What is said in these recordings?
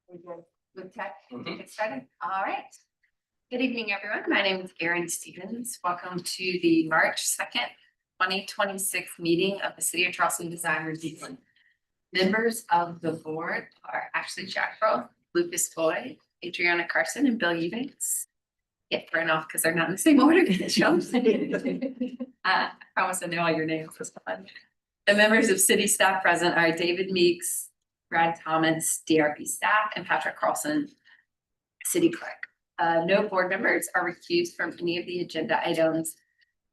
With tech, get started. All right. Good evening, everyone. My name is Erin Stevens. Welcome to the March 2nd, 2026 meeting of the City of Charleston Design Review. Members of the board are Ashley Jackrell, Lucas Boyd, Adriana Carson, and Bill Eubanks. Get thrown off because they're not in the same order. I promise I know all your names this time. The members of city staff present are David Meeks, Brad Thomas, DRB staff, and Patrick Carlson, city clerk. No board members are recused from any of the agenda items,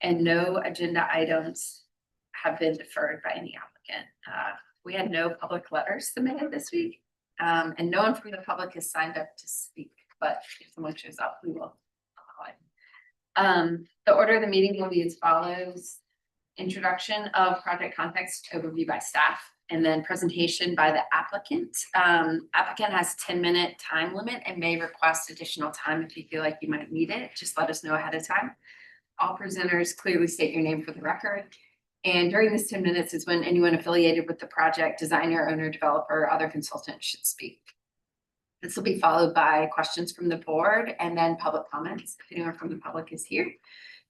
and no agenda items have been deferred by any applicant. We had no public letters submitted this week, and no one from the public has signed up to speak, but if someone shows up, we will allow it. The order of the meeting will be as follows: introduction of project context overview by staff, and then presentation by the applicant. Applicant has 10-minute time limit and may request additional time if you feel like you might need it. Just let us know ahead of time. All presenters clearly state your name for the record. And during this 10 minutes is when anyone affiliated with the project, designer, owner, developer, or other consultant should speak. This will be followed by questions from the board and then public comments if anyone from the public is here.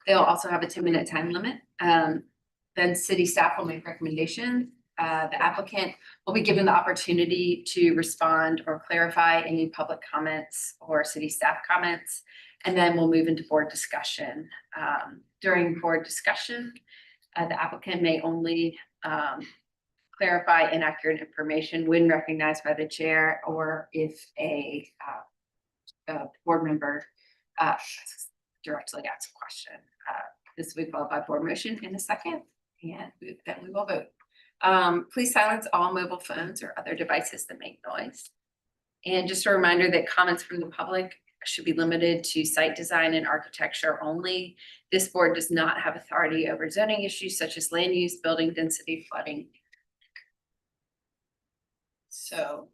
They'll also have a 10-minute time limit. Then city staff will make recommendations. The applicant will be given the opportunity to respond or clarify any public comments or city staff comments, and then we'll move into board discussion. During board discussion, the applicant may only clarify inaccurate information when recognized by the chair, or if a board member directly asks a question. This will be followed by board motion in a second, and then we will vote. Please silence all mobile phones or other devices that make noise. And just a reminder that comments from the public should be limited to site design and architecture only. This board does not have authority over zoning issues such as land use, building density, flooding. So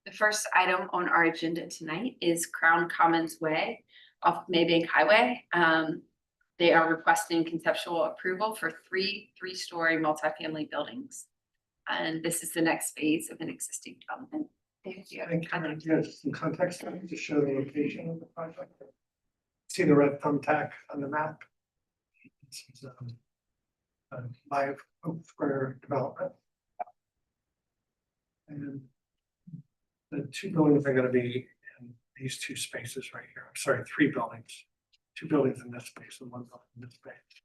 the first item on our agenda tonight is Crown Commons Way off Maybank Highway. They are requesting conceptual approval for three-story multifamily buildings. And this is the next phase of an existing development. Can I get some context to show the location of the project? See the red thumbtack on the map? This is a 5 Oak Square development. And the 2 buildings are going to be in these 2 spaces right here. I'm sorry, 3 buildings. 2 buildings in this space and 1 building in this space.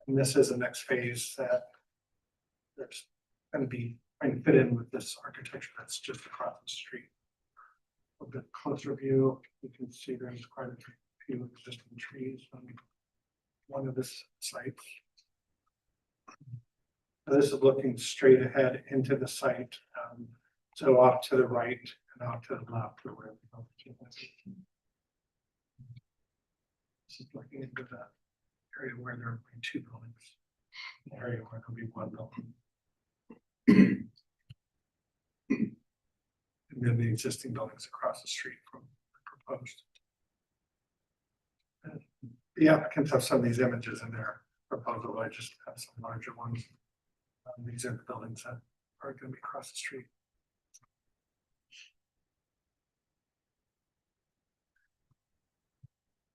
And this is the next phase that there's going to be trying to fit in with this architecture that's just across the street. A bit closer view, you can see there's quite a few existing trees on one of the sites. This is looking straight ahead into the site. So off to the right and off to the left are where the this is looking into that area where there will be 2 buildings, the area where there'll be 1 building. And then the existing buildings across the street from the proposed. And the applicants have some of these images in their proposal. I just have some larger ones. These are the buildings that are going to be across the street.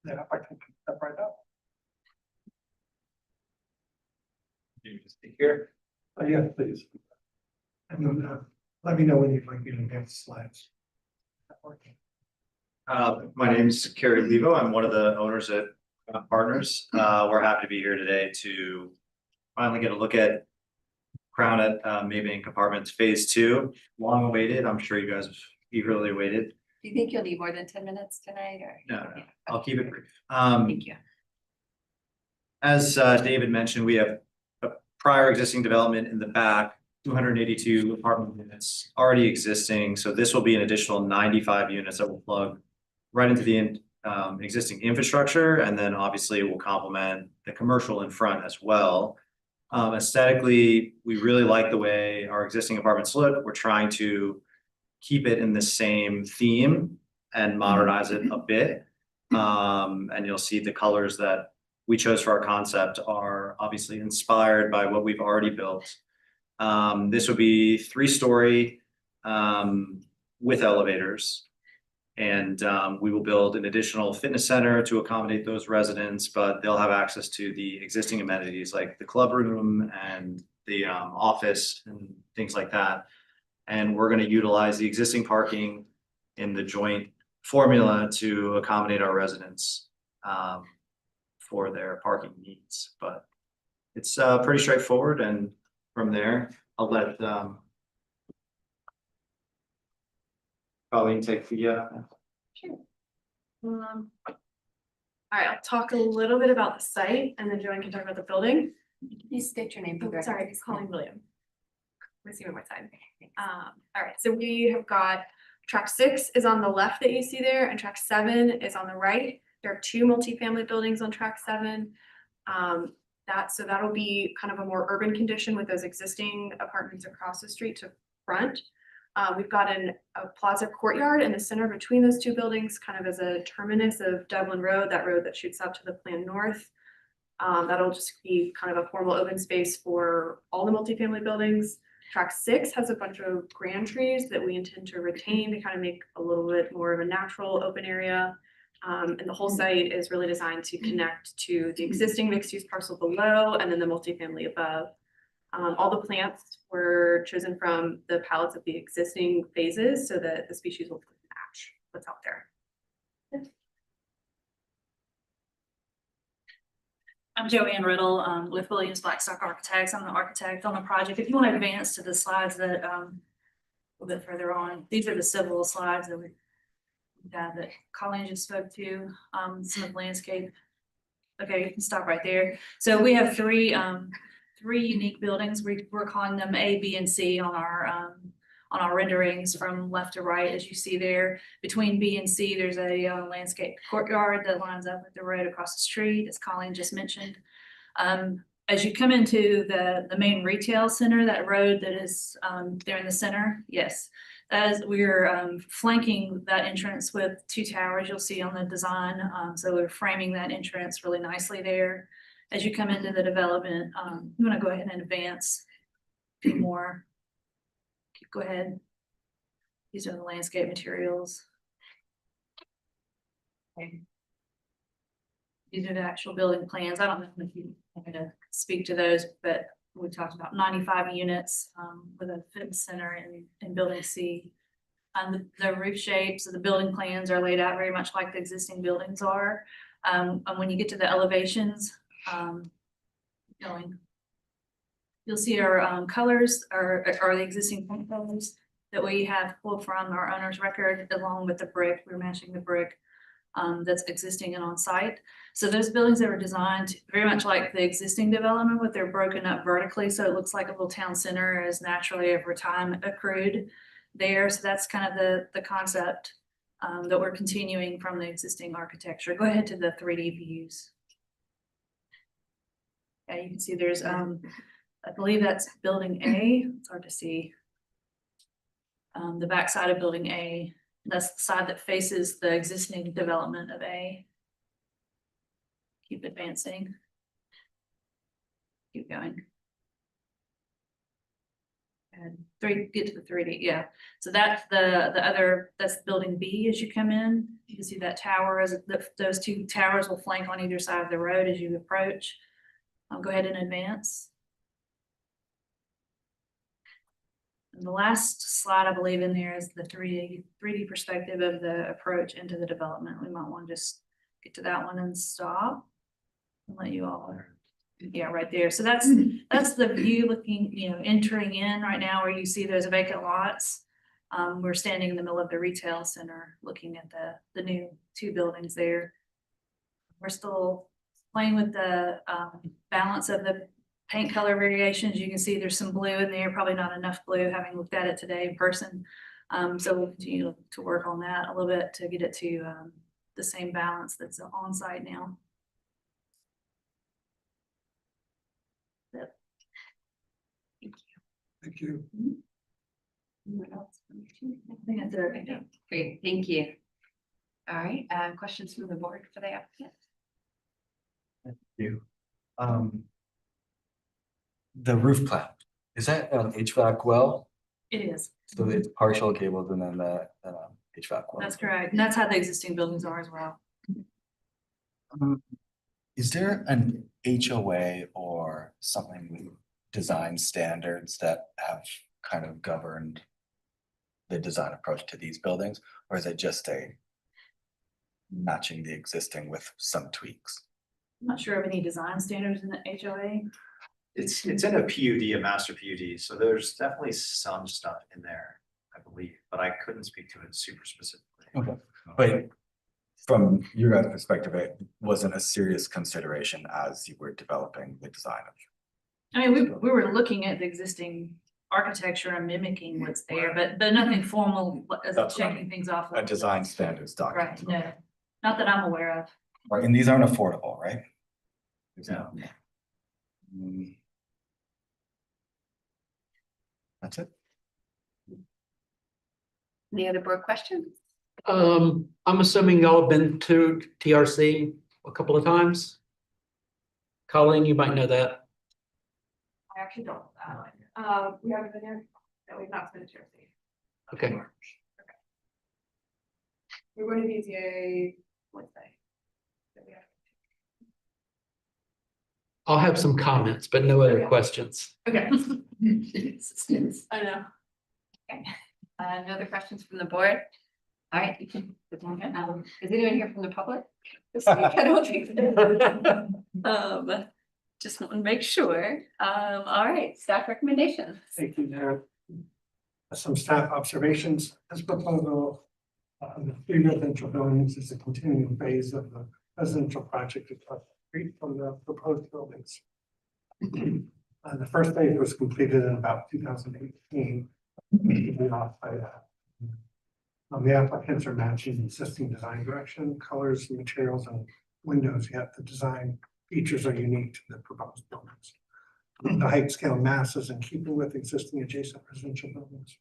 Yeah, I can step right up. You just speak here. Yeah, please. And then let me know when you'd like me to advance slides. My name is Kerry Levo. I'm one of the owners at Partners. We're happy to be here today to finally get a look at Crown at Maybank Apartments Phase 2. Long awaited. I'm sure you guys have eagerly waited. Do you think you'll need more than 10 minutes tonight? Or No, I'll keep it brief. Thank you. As David mentioned, we have a prior existing development in the back, 282 apartment units already existing. So this will be an additional 95 units that will plug right into the existing infrastructure, and then obviously it will complement the commercial in front as well. Aesthetically, we really like the way our existing apartments look. We're trying to keep it in the same theme and modernize it a bit. And you'll see the colors that we chose for our concept are obviously inspired by what we've already built. This would be 3-story with elevators. And we will build an additional fitness center to accommodate those residents, but they'll have access to the existing amenities like the club room and the office and things like that. And we're going to utilize the existing parking in the joint formula to accommodate our residents for their parking needs. But it's pretty straightforward, and from there, I'll let Colleen take the Sure. All right, I'll talk a little bit about the site and then Joanne can talk about the building. Please state your name. Oh, sorry, it's Colleen William. Receiving my time. All right, so we have got track 6 is on the left that you see there, and track 7 is on the right. There are 2 multifamily buildings on track 7. So that'll be kind of a more urban condition with those existing apartments across the street to front. We've got a plaza courtyard in the center between those 2 buildings, kind of as a terminus of Dublin Road, that road that shoots up to the plan north. That'll just be kind of a formal open space for all the multifamily buildings. Track 6 has a bunch of grand trees that we intend to retain to kind of make a little bit more of a natural open area. And the whole site is really designed to connect to the existing mixed-use parcel below and then the multifamily above. All the plants were chosen from the palettes of the existing phases so that the species will match what's out there. I'm Joanne Riddle with Williams Blackstock Architects. I'm the architect on the project. If you want to advance to the slides that a little bit further on, these are the civil slides that we have that Colleen just spoke to, some of the landscape. Okay, you can stop right there. So we have three unique buildings. We're calling them A, B, and C on our renderings from left to right, as you see there. Between B and C, there's a landscape courtyard that lines up with the road across the street, as Colleen just mentioned. As you come into the main retail center, that road that is there in the center, yes, as we're flanking that entrance with 2 towers you'll see on the design. So we're framing that entrance really nicely there. As you come into the development, you want to go ahead and advance a few more. Go ahead. These are the landscape materials. Okay. These are the actual building plans. I don't know if you want me to speak to those, but we talked about 95 units with a fitness center in building C. The roof shapes of the building plans are laid out very much like the existing buildings are. And when you get to the elevations, you'll see our colors are the existing paint colors that we have pulled from our owner's record, along with the brick. We're matching the brick that's existing and on site. So those buildings that were designed very much like the existing development, but they're broken up vertically, so it looks like a little town center as naturally over time accrued there. So that's kind of the concept that we're continuing from the existing architecture. Go ahead to the 3D views. Yeah, you can see there's I believe that's building A. It's hard to see. The back side of building A. That's the side that faces the existing development of A. Keep advancing. Keep going. And get to the 3D, yeah. So that's that's building B as you come in. You can see that tower as those 2 towers will flank on either side of the road as you approach. I'll go ahead and advance. And the last slide I believe in there is the 3D perspective of the approach into the development. We might want to just get to that one and stop and let you all, yeah, right there. So that's the view looking, entering in right now where you see those vacant lots. We're standing in the middle of the retail center looking at the new 2 buildings there. We're still playing with the balance of the paint color variations. You can see there's some blue in there, probably not enough blue, having looked at it today in person. So we'll continue to work on that a little bit to get it to the same balance that's on site now. Yep. Thank you. What else? I think that's everything. Great, thank you. All right, questions from the board for the applicant? Thank you. The roof cloud, is that an HVAC well? It is, So it's partial gables and then the HVAC one. that's correct. And that's how the existing buildings are as well. Is there an HOA or something with design standards that have kind of governed the design approach to these buildings, or is it just a matching the existing with some tweaks? I'm not sure of any design standards in the HOA. It's in a PUD, a master PUD, so there's definitely some stuff in there, I believe, but I couldn't speak to it super specifically. Okay, but from your guys' perspective, it wasn't a serious consideration as you were developing the design of. I mean, we were looking at the existing architecture and mimicking what's there, but nothing formal as That's what I checking things off. A design standards document. Right, no, not that I'm aware of. Right, and these aren't affordable, right? No. Mm. That's it. Any other board questions? I'm assuming y'all have been to TRC a couple of times. Colleen, you might know that. I actually don't, we haven't been there, no, we've not been to Jersey. Okay. We're going to BZA Wednesday. I'll have some comments, but no other questions. Okay, I know. No other questions from the board? All right, you can, is anyone here from the public? I don't think so. Just want to make sure. All right, staff recommendations. Thank you, Darren. Some staff observations. This proposal, the 3 residential buildings is a continuing phase of the residential project across the street from the proposed buildings. The first phase was completed in about 2018. The applicants are matching existing design direction, colors, materials, and windows, yet the design features are unique to the proposed buildings. The height scale mass is in keeping with existing adjacent residential buildings.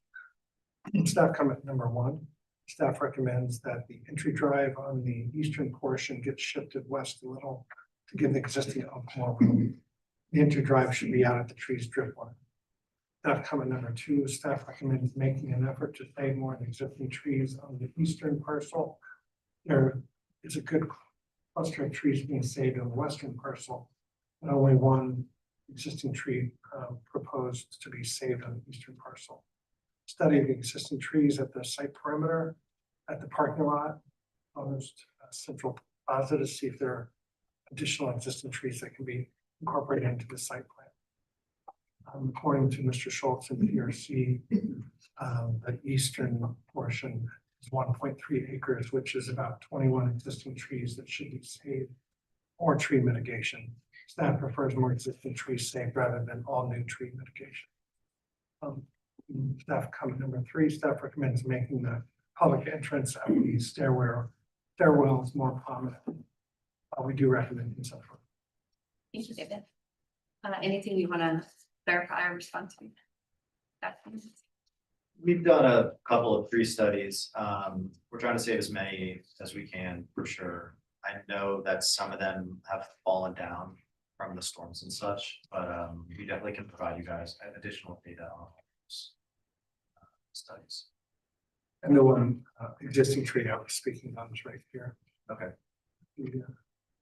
Staff comment number 1, staff recommends that the entry drive on the eastern portion gets shifted west a little to give the existing more room. The entry drive should be out at the tree's driftline. Staff comment number 2, staff recommends making an effort to save more of the existing trees on the eastern parcel. There is a good cluster of trees being saved on the western parcel, and only one existing tree proposed to be saved on the eastern parcel. Study the existing trees at the site perimeter, at the parking lot, almost central plaza to see if there are additional existing trees that can be incorporated into the site plan. According to Mr. Schultz and PRC, the eastern portion is 1.3 acres, which is about 21 existing trees that should be saved, or tree mitigation. Staff prefers more existing trees saved rather than all new tree mitigation. Staff comment number 3, staff recommends making the public entrance of the stairwells more prominent. We do recommend consent. Thank you, David. Anything you want to clarify or respond to? We've done a couple of pre-studies. We're trying to save as many as we can for sure. I know that some of them have fallen down from the storms and such, but we definitely can provide you guys additional data on those studies. And the one existing tree I was speaking on is right here. Okay. The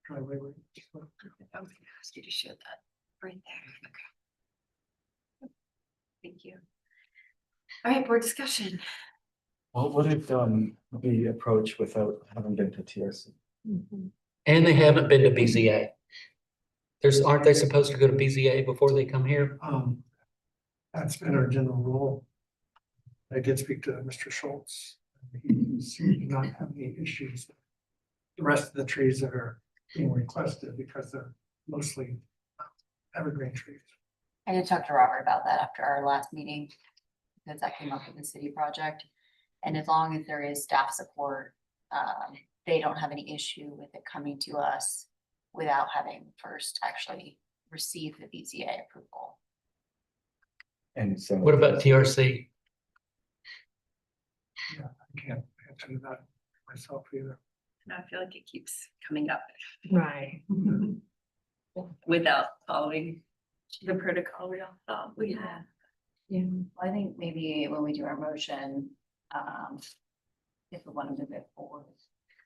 driveway. I was gonna ask you to show that right there. Okay. Thank you. All right, board discussion. What would have done the approach without having been to TRC? And they haven't been to BZA. Aren't they supposed to go to BZA before they come here? That's been our general rule. I did speak to Mr. Schultz. He seemed to not have any issues. The rest of the trees that are being requested because they're mostly evergreen trees. I did talk to Robert about that after our last meeting, because that came up with the city project. And as long as there is staff support, they don't have any issue with it coming to us without having first actually received the BZA approval. And so. What about TRC? Yeah, I can't answer that myself either. And I feel like it keeps coming up Right. without following the protocol we all thought we had. Yeah, I think maybe when we do our motion, if we want to move it forward,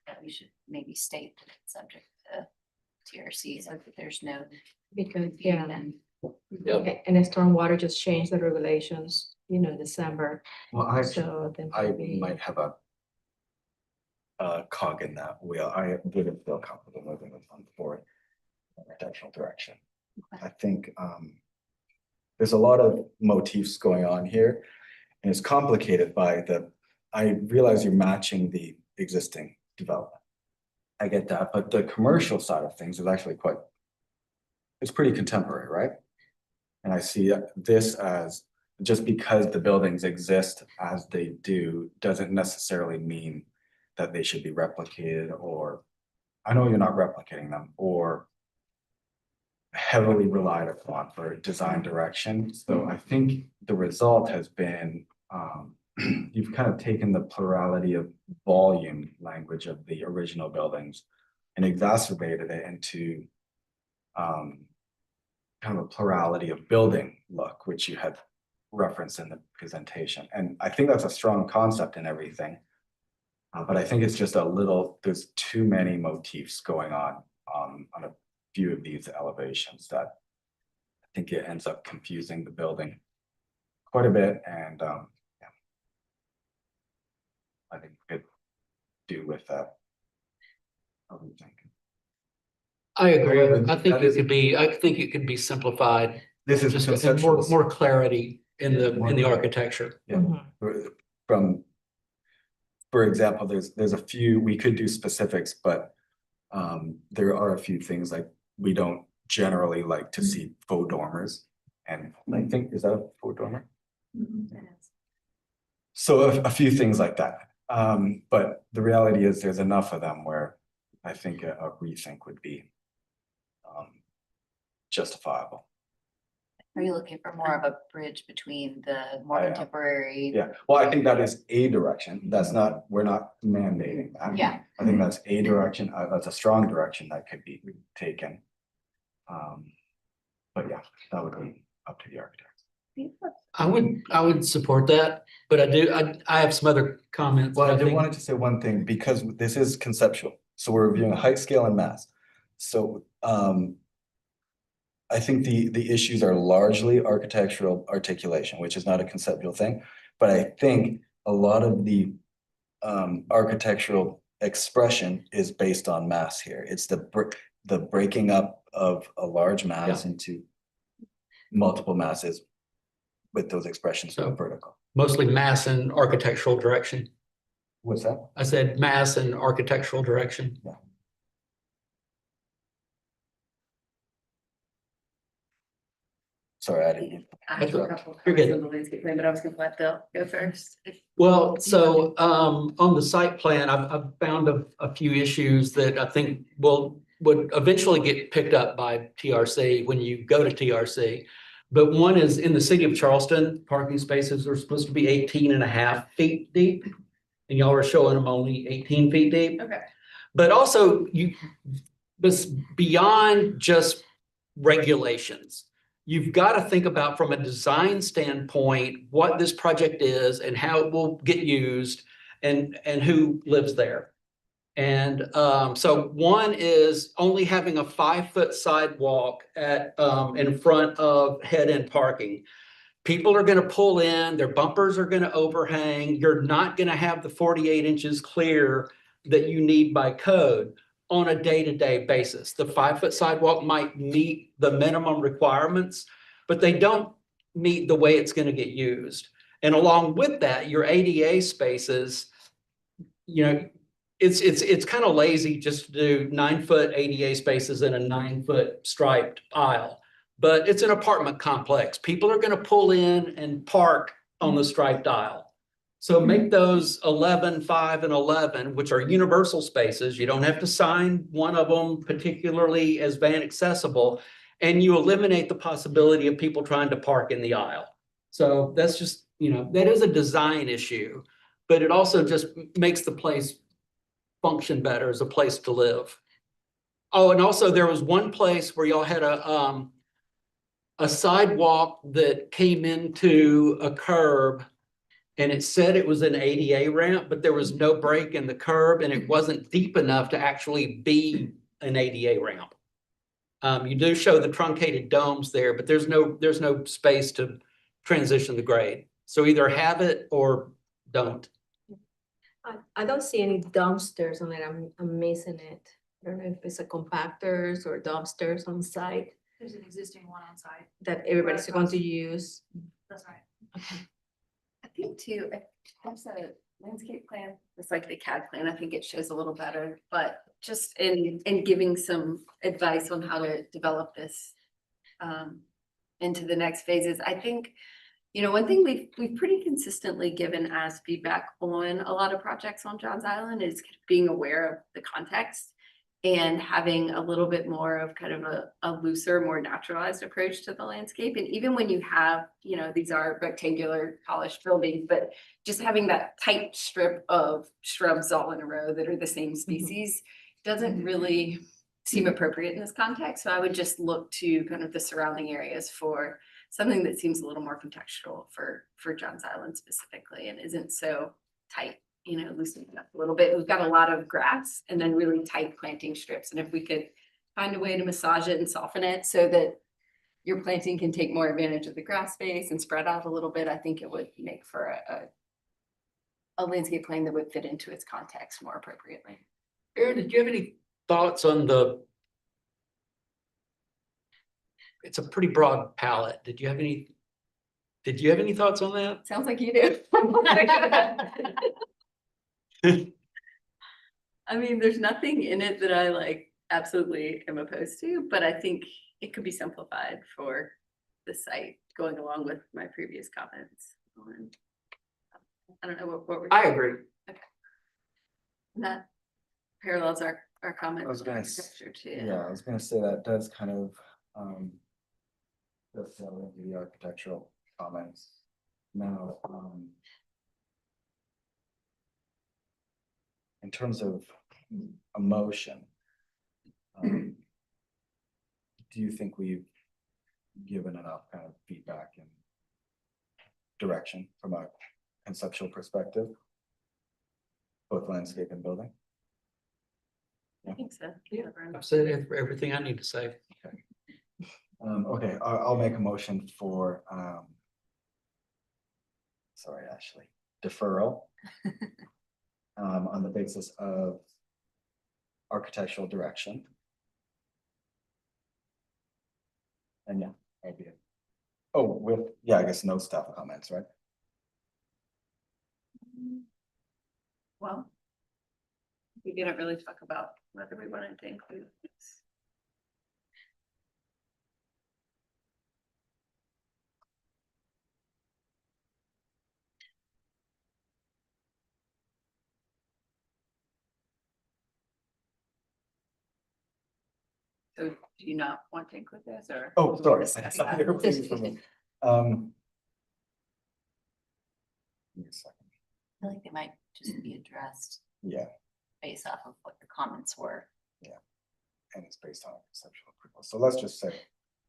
that we should maybe state that it's subject to TRC, so that there's no. Because, yeah, confusion. and the stormwater just changed the regulations, December, Well, so then I maybe. might have a cog in that wheel. I wouldn't feel comfortable moving it on forward architectural direction. Okay. I think there's a lot of motifs going on here, and it's complicated by I realize you're matching the existing development. I get that, but the commercial side of things is actually it's pretty contemporary, right? And I see this as just because the buildings exist as they do, doesn't necessarily mean that they should be replicated, or I know you're not replicating them, or heavily relied upon for design direction. So I think the result has been, you've kind of taken the plurality of volume language of the original buildings and exacerbated it into kind of a plurality of building look, which you had referenced in the presentation. And I think that's a strong concept in everything. But I think it's just there's too many motifs going on a few of these elevations that I think it ends up confusing the building quite a bit. And yeah, I think we could do with that. What do you think? I agree. However, I think that it is- could be, I think it could be simplified, This is just and conceptual. more clarity in the More- architecture. Yeah. Mhm. From, for example, there's a few, we could do specifics, but there are a few things like we don't generally like to see faux dormers. And I think, is that a faux dormer? So a few things like that. But the reality is there's enough of them where I think a rethink would be justifiable. Are you looking for more of a bridge between the more I am. contemporary? Yeah, well, I think that is a direction. That's not, we're not mandating that. Yeah. I think that's a direction, that's a strong direction that could be taken. But yeah, that would be up to the architect. I would support that, but I have some other comments. Well, that I did think- wanted to say one thing, because this is conceptual, so we're reviewing height, scale, and mass. So I think the issues are largely architectural articulation, which is not a conceptual thing. But I think a lot of the architectural expression is based on mass here. It's the breaking up of a large mass into multiple masses with those expressions So- vertical. Mostly mass and architectural direction. What's that? I said mass and architectural direction. Sorry, I didn't. I have a couple You're good. comments on the landscape plan, but I was gonna let Bill go first. Well, so on the site plan, I've found a few issues that I think would eventually get picked up by TRC when you go to TRC. But one is in the city of Charleston, parking spaces are supposed to be 18.5 feet deep. And y'all are showing them only 18 feet deep. Okay. But also this beyond just regulations. You've got to think about from a design standpoint, what this project is and how it will get used and who lives there. And so one is only having a 5-foot sidewalk in front of head-end parking. People are going to pull in, their bumpers are going to overhang. You're not going to have the 48 inches clear that you need by code on a day-to-day basis. The 5-foot sidewalk might meet the minimum requirements, but they don't meet the way it's going to get used. And along with that, your ADA spaces, it's kind of lazy just to do 9-foot ADA spaces in a 9-foot striped aisle. But it's an apartment complex. People are going to pull in and park on the striped aisle. So make those 11, 5, and 11, which are universal spaces. You don't have to sign one of them particularly as van accessible, and you eliminate the possibility of people trying to park in the aisle. So that's just, that is a design issue, but it also just makes the place function better as a place to live. Oh, and also there was one place where y'all had a sidewalk that came into a curb. And it said it was an ADA ramp, but there was no break in the curb and it wasn't deep enough to actually be an ADA ramp. You do show the truncated domes there, but there's no space to transition the grade. So either have it or don't. I don't see any dumpsters on it. I'm missing it. I don't know if it's a compactors or dumpsters on site There's an existing one on site. that everybody's going to use. That's right. I think too, if there's a landscape plan, it's like the CAD plan, I think it shows a little better, but just in giving some advice on how to develop this into the next phases, I think, you know, one thing we've pretty consistently given as feedback on a lot of projects on Johns Island is being aware of the context and having a little bit more of kind of a looser, more naturalized approach to the landscape. And even when you have, you know, these are rectangular polished buildings, but just having that tight strip of shrubs all in a row that are the same species doesn't really seem appropriate in this context. So I would just look to kind of the surrounding areas for something that seems a little more contextual for Johns Island specifically and isn't so tight. You know, loosen it up a little bit. We've got a lot of grass and then really tight planting strips. And if we could find a way to massage it and soften it so that your planting can take more advantage of the grass space and spread out a little bit, I think it would make for a landscape plan that would fit into its context more appropriately. Aaron, did you have any thoughts on it's a pretty broad palette. Did you have any thoughts on that? Sounds like you do. I mean, there's nothing in it that I like absolutely am opposed to, but I think it could be simplified for the site going along with my previous comments. I don't know what we're. I agree. And that parallels our comment. I was gonna, architecture too. yeah, I was gonna say that does kind of, does delve into the architectural comments. Now, in terms of emotion, do you think we've given enough kind of feedback and direction from a conceptual perspective? Both landscape and building? I think so. I've said everything I need to say. Okay, I'll make a motion for, sorry, Ashley, deferral. On the basis of architectural direction. And yeah, that'd be it. Oh, I guess no staff comments, right? Well, we didn't really talk about whether we wanted to include this. So do you not want to include this or? Oh, sorry. Discuss Give me a second. I feel like they might just be addressed Yeah, based off of what the comments were. and it's based on conceptual approval. So let's just say,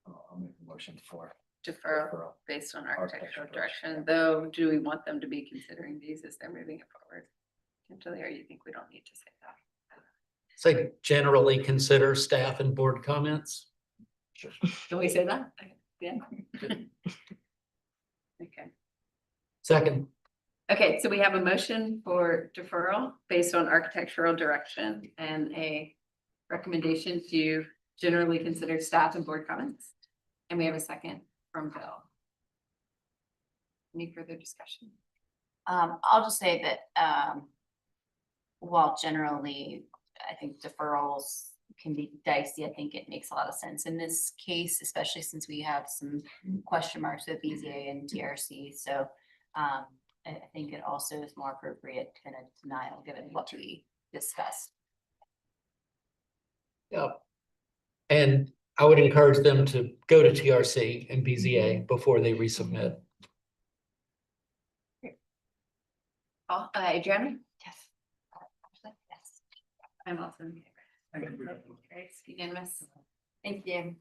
I'll make a motion for Deferral deferral. based on Architectural architectural direction, though, do we want them to be considering these as they're moving it forward? Potentially, or you think we don't need to say that? Say generally consider staff and board comments. Sure. Can we say that? Yeah. Okay. Second, Okay, so we have a motion for deferral based on architectural direction and a recommendation to generally consider staff and board comments. And we have a second from Bill. Any further discussion? I'll just say that, while generally, I think deferrals can be dicey, I think it makes a lot of sense in this case, especially since we have some question marks with BZA and TRC. So, I think it also is more appropriate than a denial, given what we discussed. yeah. And I would encourage them to go to TRC and BZA before they resubmit. Adriana? Yes. Yes. I'm also in favor. Thank you. Great, it's unanimous. Thank you.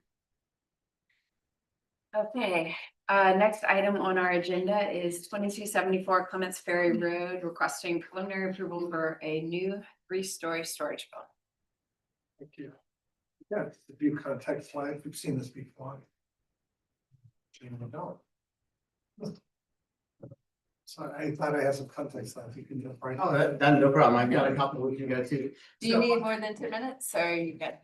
Okay, next item on our agenda is 2274 Clements Ferry Road, requesting preliminary approval for a new 3-story storage building. Thank you. Yeah, it's the view context slide. We've seen this before. Anyone know it? So I thought I had some context slides. You can just write. Oh, that, no problem. I've got a couple with you guys too. Do you need more than 10 minutes or you good?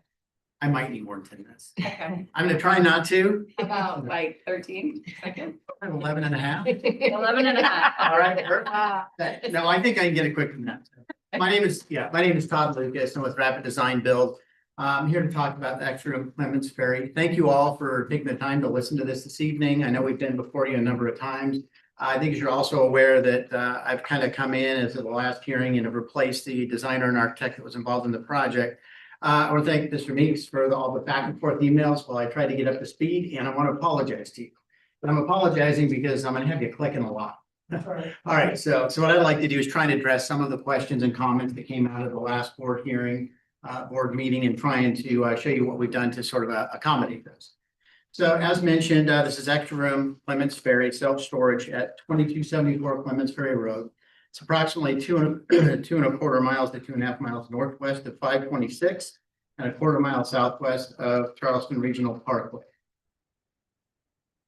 I might need more than 10 minutes. Okay, I'm gonna try not to. about like 13 seconds. I'm 11 and a half. 11 and a half. All right. No, I think I can get it quicker than that. My name is Todd Lucas. I'm with Rapid Design Build. I'm here to talk about the extra room Clements Ferry. Thank you all for taking the time to listen to this evening. I know we've been before you a number of times. I think as you're also aware that I've kind of come in as of the last hearing and have replaced the designer and architect that was involved in the project. I want to thank Mr. Meeks for all the back and forth emails while I tried to get up to speed, and I want to apologize to you. But I'm apologizing because I'm going to have you clicking a lot. All right, so what I'd like to do is try and address some of the questions and comments that came out of the last board hearing, board meeting, and trying to show you what we've done to sort of accommodate this. So as mentioned, this is extra room Clements Ferry self-storage at 2274 Clements Ferry Road. It's approximately 2.25 miles to 2.5 miles northwest of 526 and 1/4 mile southwest of Charleston Regional Parkway.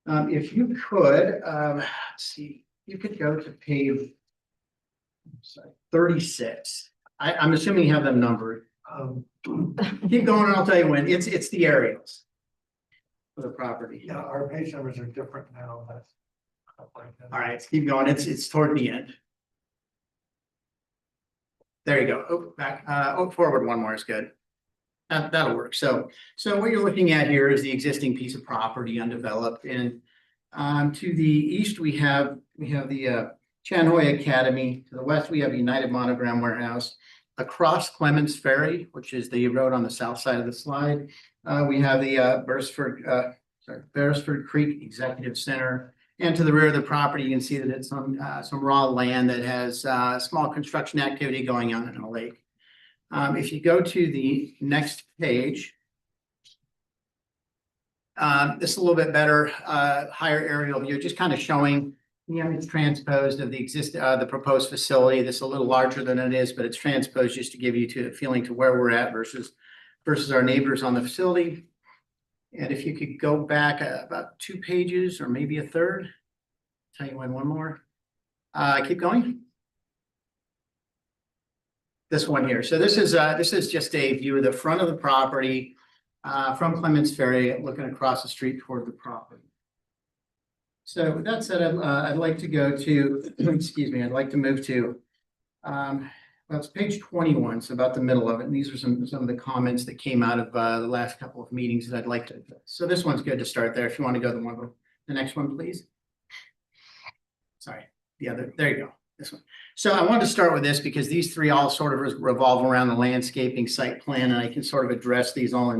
If you could, let's see, you could go to page 36. I'm assuming you have them numbered. Keep going and I'll tell you when. It's the aerials for the property. Yeah, our page numbers are different now, but. All right, let's keep going. It's toward the end. There you go. Oh, back, forward one more is good. That'll work. So what you're looking at here is the existing piece of property undeveloped, and to the east we have the Chanhoy Academy. To the west we have United Monogram Warehouse. Across Clements Ferry, which is the road on the south side of the slide, we have the Beresford Creek Executive Center. And to the rear of the property, you can see that it's some raw land that has small construction activity going on in a lake. If you go to the next page, this is a little bit better, higher aerial view, just kind of showing the image transposed of the proposed facility. This is a little larger than it is, but it's transposed just to give you a feeling to where we're at versus our neighbors on the facility. And if you could go back about 2 pages or maybe a third, tell you when one more. Keep going. This one here. So this is just a view of the front of the property from Clements Ferry, looking across the street toward the property. So with that said, I'd like to go to, excuse me, I'd like to move to, well, it's page 21, so about the middle of it. And these are some of the comments that came out of the last couple of meetings that I'd like to address. So this one's good to start there. If you want to go to the next one, please. Sorry, the other, there you go, this one. So I wanted to start with this because these three all sort of revolve around the landscaping site plan, and I can sort of address these all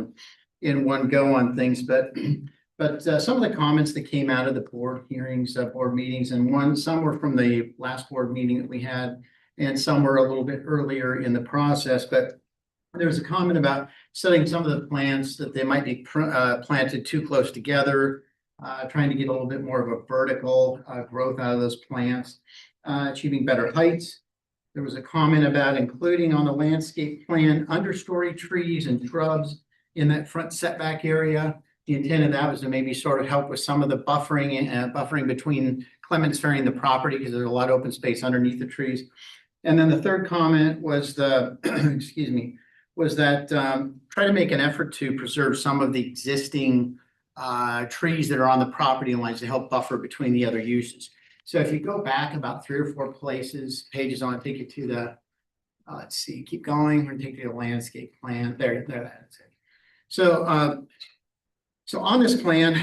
in one go on things. But some of the comments that came out of the board hearings, board meetings, and some were from the last board meeting that we had, and some were a little bit earlier in the process. But there was a comment about setting some of the plants that they might be planted too close together, trying to get a little bit more of a vertical growth out of those plants, achieving better heights. There was a comment about including on the landscape plan understory trees and shrubs in that front setback area. The intent of that was to maybe sort of help with some of the buffering between Clements Ferry and the property, because there's a lot of open space underneath the trees. And then the third comment was excuse me, was that try to make an effort to preserve some of the existing trees that are on the property lines to help buffer between the other uses. So if you go back about 3 or 4 pages, I want to take you to the, let's see, keep going. We're going to take you to the landscape plan. There, that's it. So on this plan,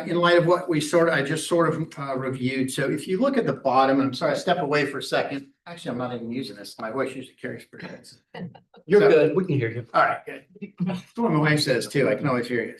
in light of what I just sort of reviewed. So if you look at the bottom, I'm sorry, step away for a second. Actually, I'm not even using this. My voice usually carries pretty good. You're good. We can hear you. All right, good. That's what my wife says too. I can always hear you.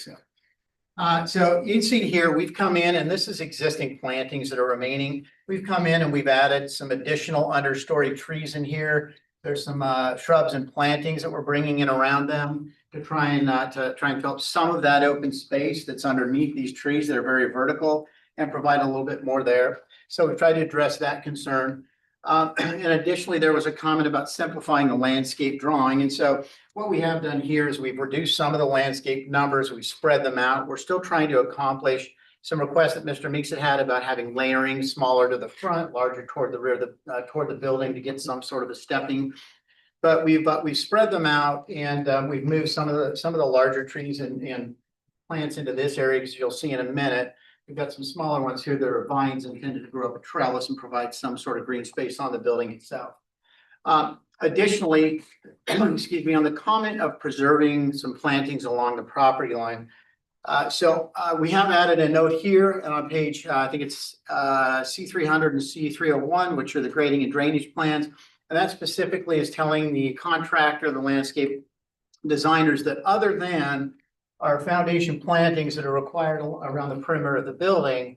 So you can see here, we've come in, and this is existing plantings that are remaining. We've come in and we've added some additional understory trees in here. There's some shrubs and plantings that we're bringing in around them. to try and fill up some of that open space that's underneath these trees that are very vertical and provide a little bit more there. So we tried to address that concern. And additionally, there was a comment about simplifying the landscape drawing. And so what we have done here is we've reduced some of the landscape numbers, we've spread them out. We're still trying to accomplish some requests that Mr. Meeks had about having layering smaller to the front, larger toward the rear, toward the building to get some sort of a stepping. But we've spread them out and we've moved some of the larger trees and plants into this area, because you'll see in a minute. We've got some smaller ones here that are vines intended to grow up a trellis and provide some sort of green space on the building itself. Additionally, excuse me, on the comment of preserving some plantings along the property line. We have added a note here and on page, I think it's C300 and C301, which are the grading and drainage plans. And that specifically is telling the contractor, the landscape designers, that other than our foundation plantings that are required around the perimeter of the building,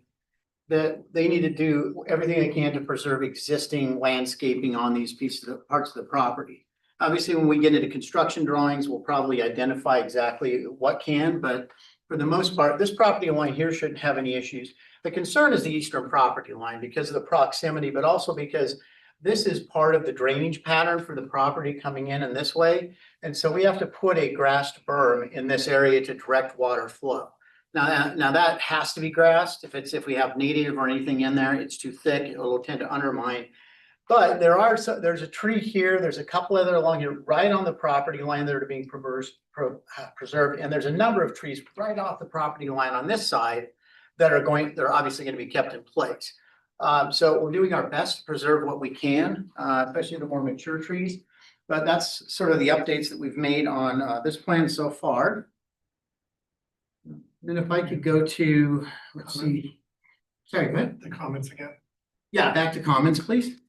that they need to do everything they can to preserve existing landscaping on these pieces of parts of the property. Obviously, when we get into construction drawings, we'll probably identify exactly what can, but for the most part, this property line here shouldn't have any issues. The concern is the eastern property line because of the proximity, but also because this is part of the drainage pattern for the property coming in this way. And so we have to put a grassed berm in this area to direct water flow. Now that has to be grassed. If we have native or anything in there, it's too thick, it will tend to undermine. But there's a tree here, there's a couple other along here, right on the property line that are being preserved. And there's a number of trees right off the property line on this side that are obviously going to be kept in place. So we're doing our best to preserve what we can, especially the more mature trees. But that's sort of the updates that we've made on this plan so far. Then if I could go to, let's see. Sorry, go ahead. The comments again. Yeah, back to comments, please.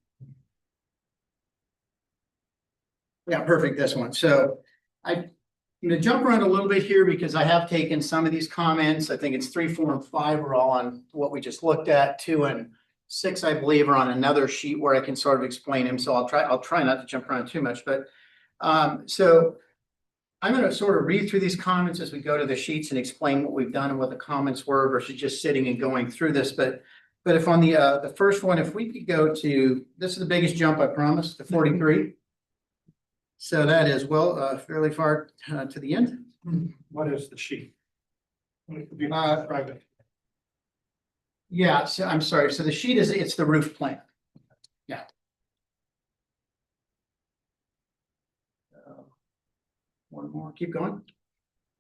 Yeah, perfect, this one. So I'm gonna jump around a little bit here because I have taken some of these comments. I think it's 3, 4, and 5 are all on what we just looked at. 2 and 6, I believe, are on another sheet where I can sort of explain them. So I'll try not to jump around too much, but so I'm going to sort of read through these comments as we go to the sheets and explain what we've done and what the comments were versus just sitting and going through this. But if on the first one, if we could go to, this is the biggest jump, I promise, to 43. So that is fairly far to the end. What is the sheet? Private. Yeah, so I'm sorry. So the sheet it's the roof plan. Yeah. One more, keep going.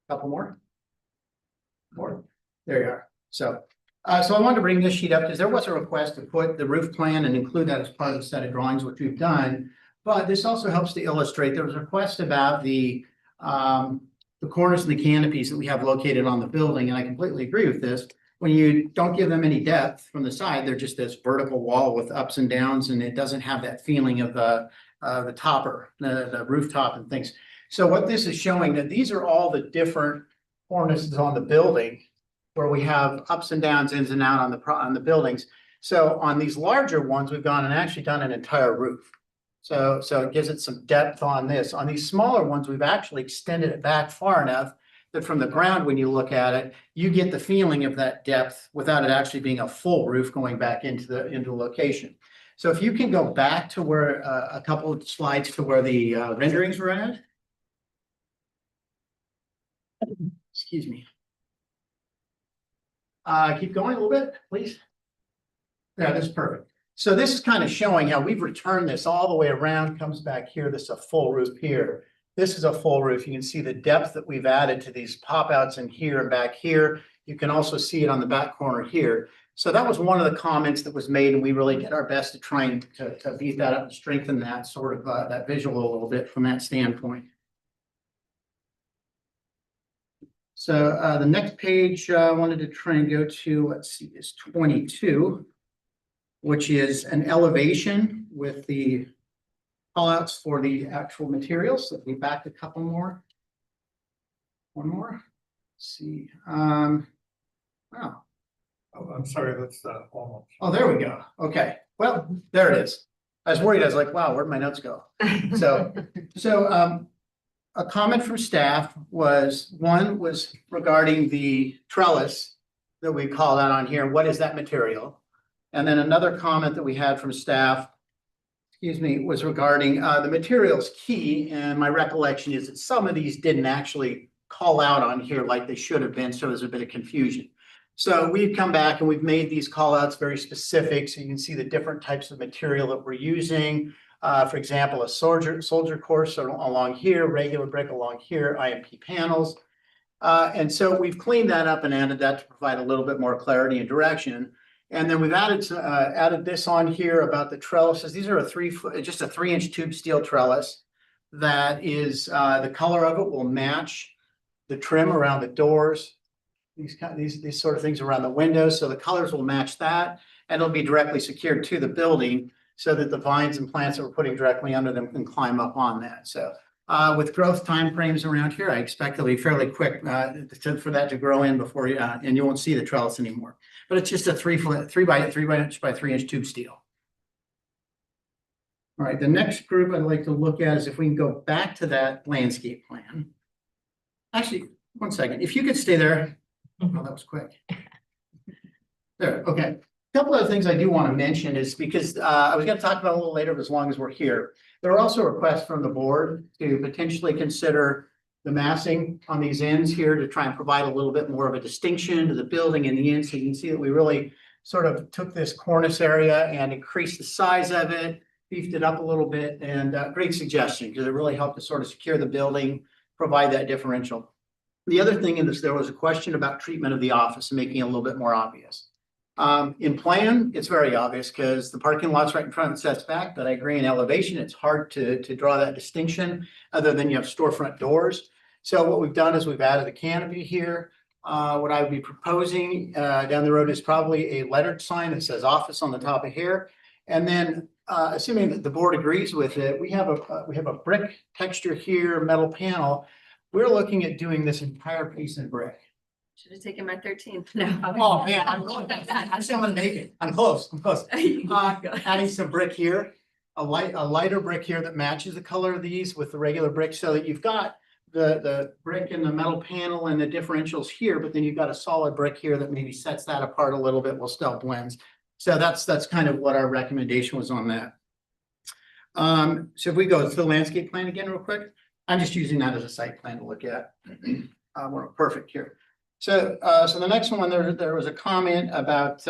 Couple more. There you are. So I wanted to bring this sheet up because there was a request to put the roof plan and include that as part of the set of drawings, which we've done. But this also helps to illustrate, there was a request about the cornice and the canopies that we have located on the building, and I completely agree with this. When you don't give them any depth from the side, they're just this vertical wall with ups and downs, and it doesn't have that feeling of the topper, the rooftop and things. So what this is showing, that these are all the different cornices on the building where we have ups and downs, ins and out on the buildings. So on these larger ones, we've gone and actually done an entire roof. So it gives it some depth on this. On these smaller ones, we've actually extended it back far enough that from the ground, when you look at it, you get the feeling of that depth without it actually being a full roof going back into the location. So if you can go back to where a couple of slides to where the renderings were at. Excuse me. Keep going a little bit, please. Yeah, this is perfect. So this is kind of showing how we've returned this all the way around, comes back here. This is a full roof here. This is a full roof. You can see the depth that we've added to these pop outs in here and back here. You can also see it on the back corner here. So that was one of the comments that was made, and we really did our best to try and to beef that up and strengthen that sort of that visual a little bit from that standpoint. So the next page I wanted to try and go to, let's see, is 22, which is an elevation with the callouts for the actual materials. So we back a couple more. One more. Let's see. Wow. Oh, I'm sorry, that's almost. Oh, there we go. Okay. Well, there it is. I was worried. I was like, wow, where'd my notes go? So a comment from staff was, one was regarding the trellis that we called out on here. What is that material? And then another comment that we had from staff, excuse me, was regarding the materials key. And my recollection is that some of these didn't actually call out on here like they should have been. So there's a bit of confusion. So we've come back and we've made these call outs very specific. So you can see the different types of material that we're using. For example, a soldier course along here, regular brick along here, IMP panels. And so we've cleaned that up and added that to provide a little bit more clarity and direction. And then we've added this on here about the trellises. These are just a 3-inch tube steel trellis that is, the color of it will match the trim around the doors. These sort of things around the windows. So the colors will match that, and it'll be directly secured to the building so that the vines and plants that we're putting directly under them can climb up on that. So with growth timeframes around here, I expect it'll be fairly quick for that to grow in before you, and you won't see the trellis anymore. But it's just a 3 by 3-inch tube steel. All right, the next group I'd like to look at is if we can go back to that landscape plan. Actually, one second, if you could stay there. Oh, that was quick. There, okay. A couple of things I do want to mention is because I was going to talk about it a little later, but as long as we're here, there are also requests from the board to potentially consider the massing on these ends here to try and provide a little bit more of a distinction to the building in the end. So you can see that we really sort of took this cornice area and increased the size of it, beefed it up a little bit, and great suggestion because it really helped to sort of secure the building, provide that differential. The other thing in this, there was a question about treatment of the office and making it a little bit more obvious. In plan, it's very obvious because the parking lot's right in front of the sets back, but I agree in elevation, it's hard to draw that distinction other than you have storefront doors. So what we've done is we've added a canopy here. What I would be proposing down the road is probably a lettered sign that says office on the top of here. And then assuming that the board agrees with it, we have a brick texture here, metal panel. We're looking at doing this entire piece in brick. Should have taken my 13th. No. Oh, man, I'm going. I still want to make it. I'm close. Adding some brick here, a lighter brick here that matches the color of these with the regular brick so that you've got the brick and the metal panel and the differentials here, but then you've got a solid brick here that maybe sets that apart a little bit while still blends. So that's kind of what our recommendation was on that. So if we go to the landscape plan again real quick, I'm just using that as a site plan to look at. We're perfect here. So the next one, there was a comment about,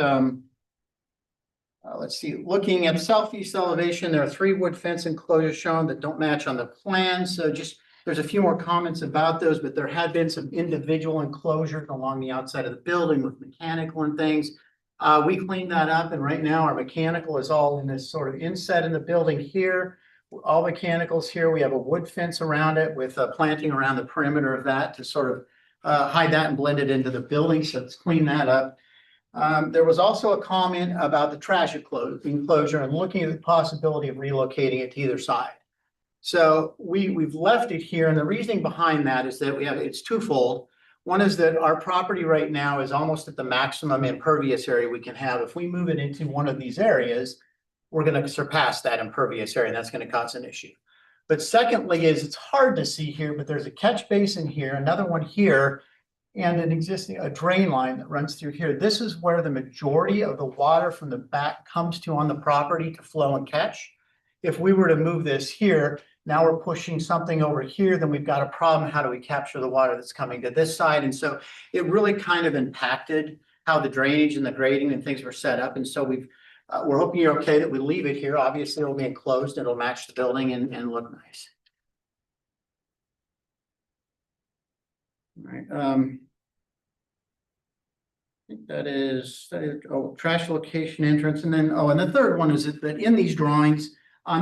let's see, looking at southeast elevation, there are 3 wood fence enclosures shown that don't match on the plan. So just, there's a few more comments about those, but there had been some individual enclosures along the outside of the building with mechanical and things. We cleaned that up, and right now our mechanical is all in this sort of inset in the building here. All mechanicals here, we have a wood fence around it with planting around the perimeter of that to sort of hide that and blend it into the building. So let's clean that up. There was also a comment about the trash enclosure and looking at the possibility of relocating it to either side. So we've left it here, and the reasoning behind that is that it's twofold. One is that our property right now is almost at the maximum impervious area we can have. If we move it into one of these areas, we're going to surpass that impervious area, and that's going to cause an issue. But secondly is it's hard to see here, but there's a catch basin here, another one here, and a drain line that runs through here. This is where the majority of the water from the back comes to on the property to flow and catch. If we were to move this here, now we're pushing something over here, then we've got a problem. How do we capture the water that's coming to this side? And so it really kind of impacted how the drainage and the grading and things were set up. And so we're hoping you're okay that we leave it here. Obviously, it'll be enclosed. It'll match the building and look nice. All right. I think that is trash location entrance. And then, and the third one is that in these drawings,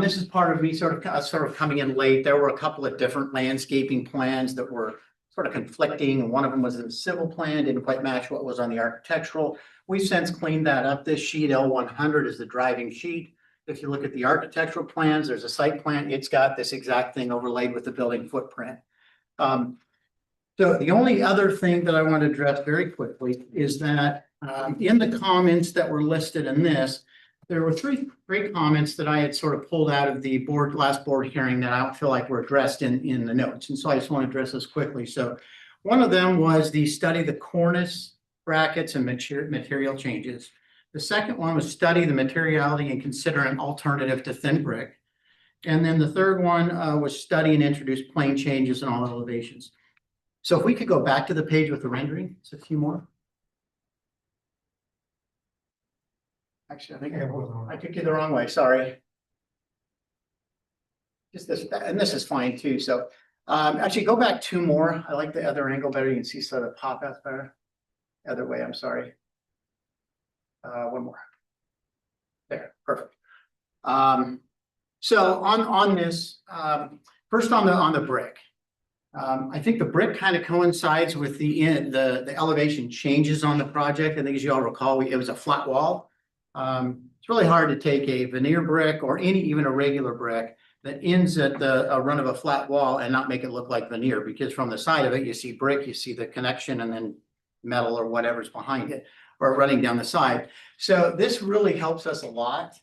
this is part of me sort of coming in late. There were a couple of different landscaping plans that were sort of conflicting. And one of them was in the civil plan, didn't quite match what was on the architectural. We've since cleaned that up. This sheet L100 is the driving sheet. If you look at the architectural plans, there's a site plan. It's got this exact thing overlaid with the building footprint. So the only other thing that I want to address very quickly is that in the comments that were listed in this, there were three comments that I had sort of pulled out of the last board hearing that I don't feel like were addressed in the notes. And so I just want to address this quickly. So one of them was the study the cornice, brackets, and material changes. The second one was study the materiality and consider an alternative to thin brick. And then the third one was study and introduce plane changes in all elevations. So if we could go back to the page with the rendering, it's a few more. Actually, I think I took you the wrong way, sorry. Just this, and this is fine too, so actually go back two more. I like the other angle better. You can see sort of pop outs better. Other way, I'm sorry. One more. There, perfect. So on this, first on the brick. I think the brick kind of coincides with the elevation changes on the project. I think as you all recall, it was a flat wall. It's really hard to take a veneer brick or even a regular brick that ends at a run of a flat wall and not make it look like veneer, because from the side of it, you see brick, you see the connection, and then metal or whatever's behind it or running down the side. So this really helps us a lot.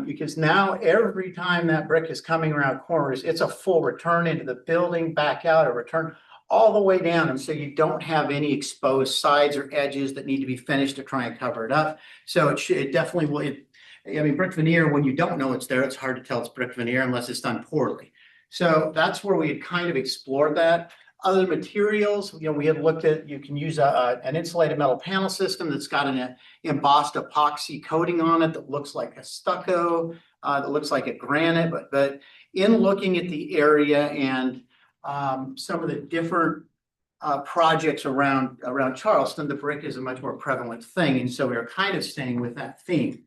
Because now every time that brick is coming around corners, it's a full return into the building, back out, a return all the way down. And so you don't have any exposed sides or edges that need to be finished to try and cover it up. So it definitely will. I mean, brick veneer, when you don't know it's there, it's hard to tell it's brick veneer unless it's done poorly. So that's where we had kind of explored that. Other materials, we had looked at, you can use an insulated metal panel system that's got an embossed epoxy coating on it that looks like a stucco, that looks like a granite, but in looking at the area and some of the different projects around Charleston, the brick is a much more prevalent thing. And so we were kind of staying with that theme.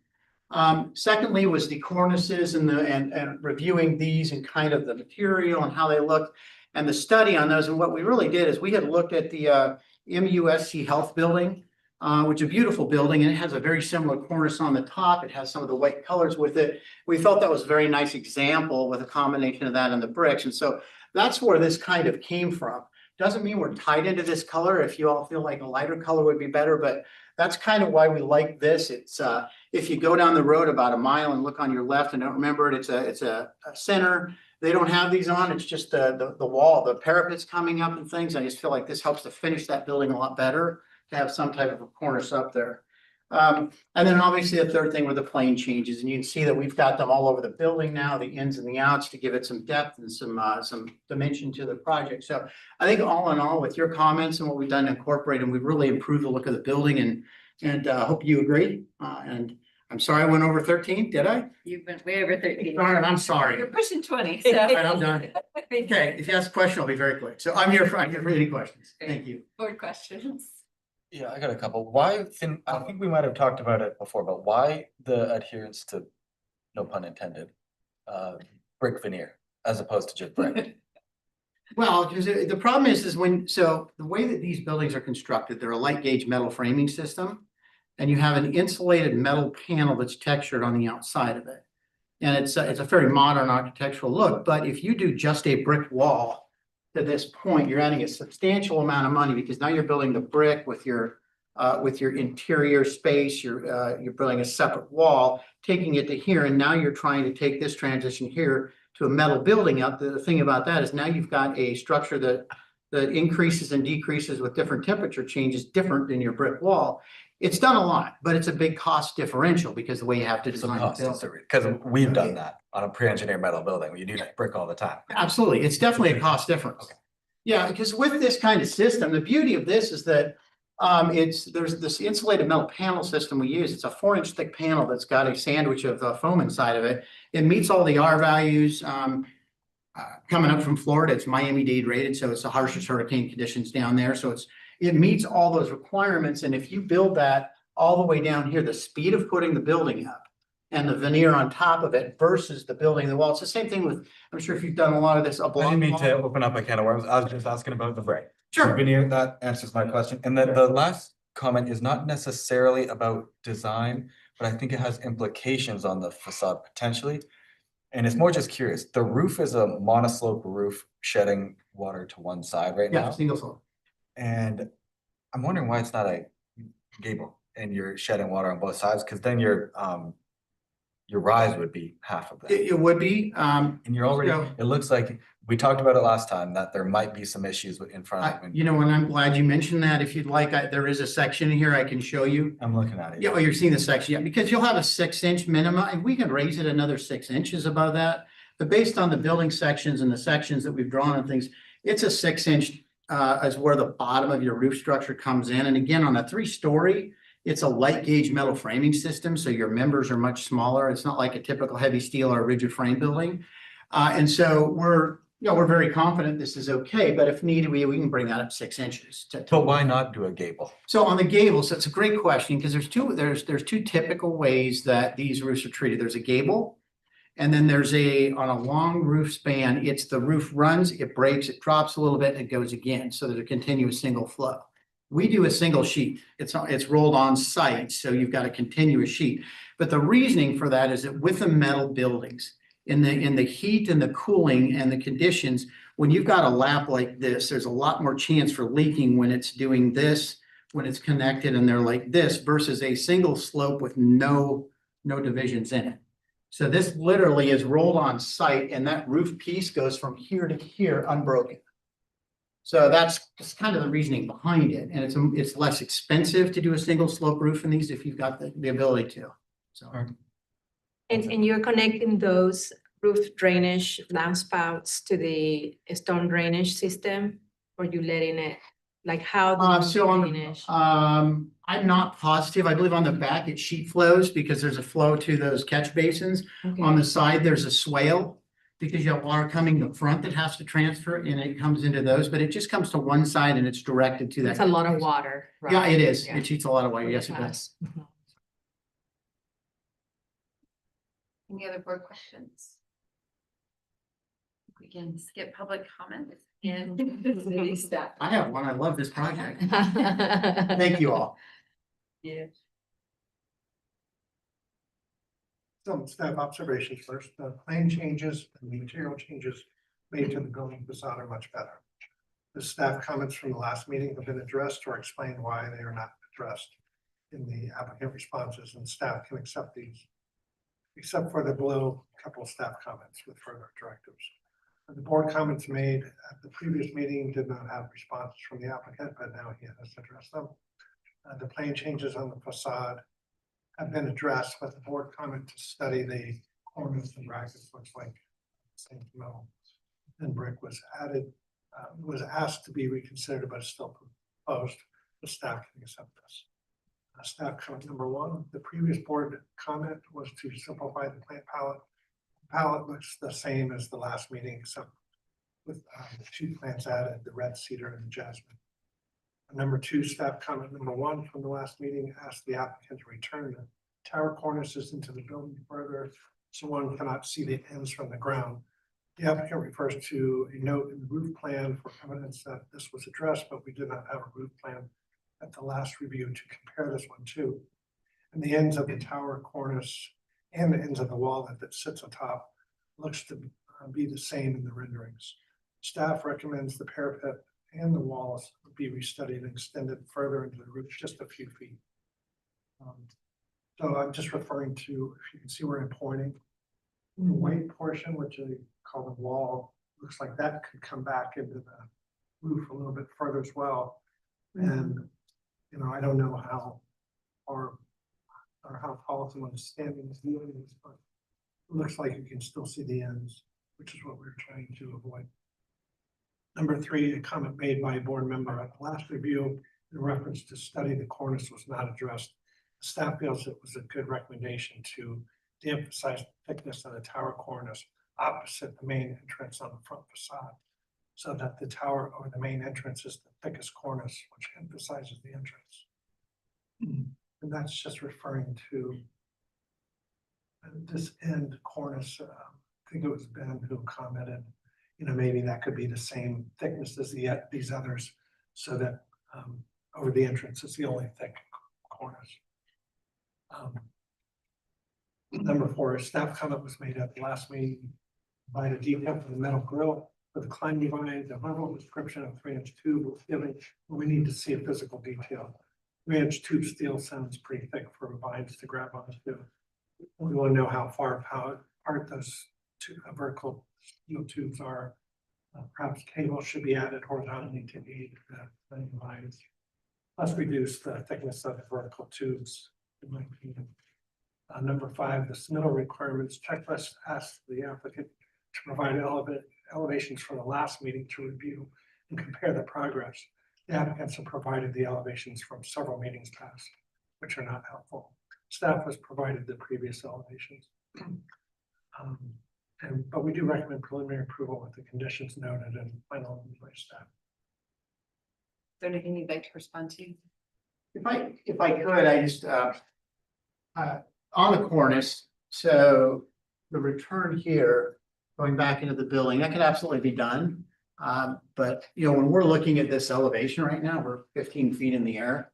Secondly was the cornices and reviewing these and kind of the material and how they look. And the study on those, and what we really did is we had looked at the MUSC Health Building, which is a beautiful building, and it has a very similar cornice on the top. It has some of the white colors with it. We felt that was a very nice example with a combination of that and the bricks. And so that's where this kind of came from. Doesn't mean we're tied into this color. If you all feel like a lighter color would be better, but that's kind of why we like this. It's if you go down the road about a mile and look on your left and don't remember it, it's a center. They don't have these on. It's just the wall, the parapet's coming up and things. I just feel like this helps to finish that building a lot better, to have some type of a cornice up there. And then obviously the third thing were the plane changes. And you can see that we've got them all over the building now, the ins and the outs, to give it some depth and some dimension to the project. So I think all in all, with your comments and what we've done to incorporate them, we've really improved the look of the building, and hope you agree. And I'm sorry I went over 13, did I? You've been way over 13. All right, I'm sorry. You're pushing 20, All so. right, I'm done. Okay, if you ask a question, I'll be very quick. So I'm here for any questions. Thank you. Board questions. Yeah, I got a couple. Why, I think we might have talked about it before, but why the adherence to, no pun intended, brick veneer as opposed to just brick? Well, because the problem is so the way that these buildings are constructed, they're a light gauge metal framing system. And you have an insulated metal panel that's textured on the outside of it. And it's a very modern architectural look, but if you do just a brick wall to this point, you're adding a substantial amount of money, because now you're building the brick with your interior space, you're building a separate wall, taking it to here, and now you're trying to take this transition here to a metal building up. The thing about that is now you've got a structure that increases and decreases with different temperature changes, different than your brick wall. It's done a lot, but it's a big cost differential because the way you have to design the building. Because we've done that on a pre-engineered metal building, where you do that brick all the time. Absolutely. It's definitely a cost difference. Okay. Yeah, because with this kind of system, the beauty of this is that there's this insulated metal panel system we use. It's a 4-inch thick panel that's got a sandwich of foam inside of it. It meets all the R values. Coming up from Florida, it's Miami-Dade rated, so it's the harshest hurricane conditions down there. So it meets all those requirements. And if you build that all the way down here, the speed of putting the building up and the veneer on top of it versus the building, the wall, it's the same thing with, I'm sure if you've done a lot of this. I didn't mean to open up a can of worms. I was just asking about the brick. Sure. Veneer, that answers my question. And then the last comment is not necessarily about design, but I think it has implications on the facade potentially. And it's more just curious. The roof is a monoslope roof shedding water to one side right Yeah, now. single slope. And I'm wondering why it's not a gable and you're shedding water on both sides, because then you're your rise would be half of that. It would be, And you're already, so- it looks like, we talked about it last time, that there might be some issues in front of it. you know, and I'm glad you mentioned that. If you'd like, there is a section here I can show you. I'm looking at it. Yeah, oh, you're seeing the section, yeah, because you'll have a 6-inch minimum, and we can raise it another 6 inches above that. But based on the building sections and the sections that we've drawn and things, it's a 6-inch is where the bottom of your roof structure comes in. And again, on a 3-story, it's a light gauge metal framing system, so your members are much smaller. It's not like a typical heavy steel or rigid frame building. And so we're very confident this is okay, but if needed, we can bring that up 6 inches. But why not do a gable? So on the gables, that's a great question, because there's two typical ways that these roofs are treated. There's a gable. And then there's on a long roof span, it's the roof runs, it breaks, it drops a little bit, and it goes again. So there's a continuous single flow. We do a single sheet. It's rolled on site, so you've got a continuous sheet. But the reasoning for that is that with the metal buildings, in the heat and the cooling and the conditions, when you've got a lap like this, there's a lot more chance for leaking when it's doing this, when it's connected and they're like this, versus a single slope with no divisions in it. So this literally is rolled on site, and that roof piece goes from here to here unbroken. So that's kind of the reasoning behind it, and it's less expensive to do a single slope roof in these if you've got the ability to. So. And you're connecting those roof drainage downspouts to the storm drainage system, or you letting it, like how? do you So drainage? I'm not positive. I believe on the back it sheet flows because there's a flow to those catch basins. Okay. On the side, there's a swale because you have water coming the front that has to transfer and it comes into those, but it just comes to one side and it's directed to that. It's a lot of water. Yeah, right? it is. Yeah. It cheats a lot of water. Yes, it does. Mhm. Any other board questions? We can skip public comments and city staff. I have one. I love this project. Thank you all. Yeah. Some staff observations first, the plan changes and the material changes made to the building facade are much better. The staff comments from the last meeting have been addressed or explained why they are not addressed in the applicant responses, and staff can accept these, except for the below couple of staff comments with further directives. The board comments made at the previous meeting did not have responses from the applicant, but now he has addressed them. The plan changes on the facade have been addressed, but the board comment to study the corners and brackets looks like same metal and brick was added, was asked to be reconsidered, but still proposed. The staff can accept this. Staff comment number 1, the previous board comment was to simplify the plant palette. Palette looks the same as the last meeting, except with the 2 plants added, the red cedar and the jasmine. Number 2, staff comment number 1 from the last meeting asked the applicant to return the tower cornices into the building further so one cannot see the ends from the ground. The applicant refers to a note in the roof plan for evidence that this was addressed, but we did not have a roof plan at the last review to compare this one to. And the ends of the tower cornice and the ends of the wall that sits atop looks to be the same in the renderings. Staff recommends the parapet and the walls be restudied and extended further into the roof just a few feet. So I'm just referring to, if you can see where I'm pointing, the white portion, which I call the wall, looks like that could come back into the roof a little bit further as well. And, you know, I don't know how or how tall someone is standing is viewing this, but it looks like you can still see the ends, which is what we're trying to avoid. Number 3, a comment made by a board member at the last review in reference to study the cornice was not addressed. Staff feels it was a good recommendation to de-emphasize the thickness of the tower cornice opposite the main entrance on the front facade, so that the tower or the main entrance is the thickest cornice, which emphasizes the entrance. And that's just referring to this end cornice. I think it was Ben who commented, you know, maybe that could be the same thickness as these others, so that over the entrance is the only thick cornice. Number 4, staff comment was made at the last meeting by the detail for the metal grill for the climbing vine. The verbal description of 3-inch tube was given. We need to see a physical detail. 3-inch tube steel sounds pretty thick for vines to grab onto. We want to know how far apart those two vertical steel tubes are. Perhaps cables should be added horizontally to aid the lines. Plus reduce the thickness of the vertical tubes, in my opinion. Number 5, the submittal requirements checklist asks the applicant to provide elevations from the last meeting to review and compare the progress. The applicants have provided the elevations from several meetings past, which are not helpful. Staff has provided the previous elevations. But we do recommend preliminary approval with the conditions noted and final by staff. Is there anything you'd like to respond to? If I could, I just, on the cornice, so the return here, going back into the building, that could absolutely be done. But, you know, when we're looking at this elevation right now, we're 15 feet in the air.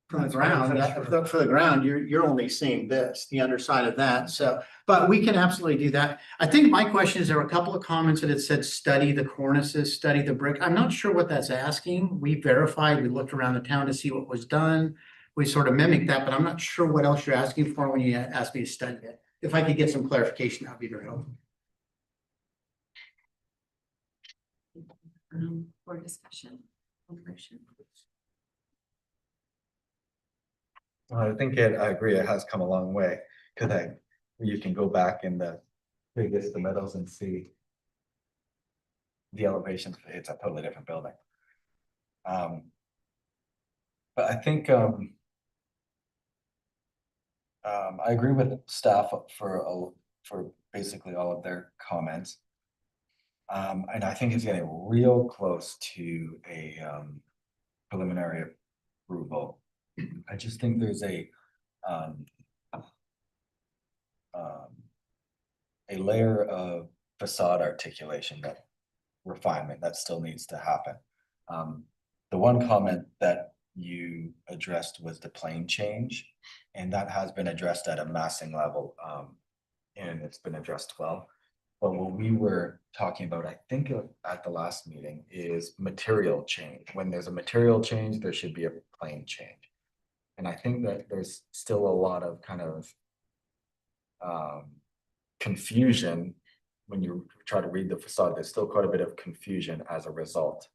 From the That's right, ground, that's for the ground, you're only seeing this, the underside of that, so, but we can absolutely do that. I think my question is, there were a couple of comments that it said, study the cornices, study the brick. I'm not sure what that's asking. We verified, we looked around the town to see what was done. We sort of mimicked that, but I'm not sure what else you're asking for when you ask me to study it. If I could get some clarification, that'd be very helpful. For discussion. Information. I think I agree, it has come a long way, because you can go back in the biggest, the meadows and see the elevations, it's a totally different building. But I think I agree with staff for basically all of their comments. And I think it's getting real close to a preliminary approval. I just think there's a layer of facade articulation, that refinement that still needs to happen. The one comment that you addressed was the plane change, and that has been addressed at a massing level, and it's been addressed well. But what we were talking about, I think at the last meeting, is material change. When there's a material change, there should be a plane change. And I think that there's still a lot of kind of confusion when you try to read the facade. There's still quite a bit of confusion as a result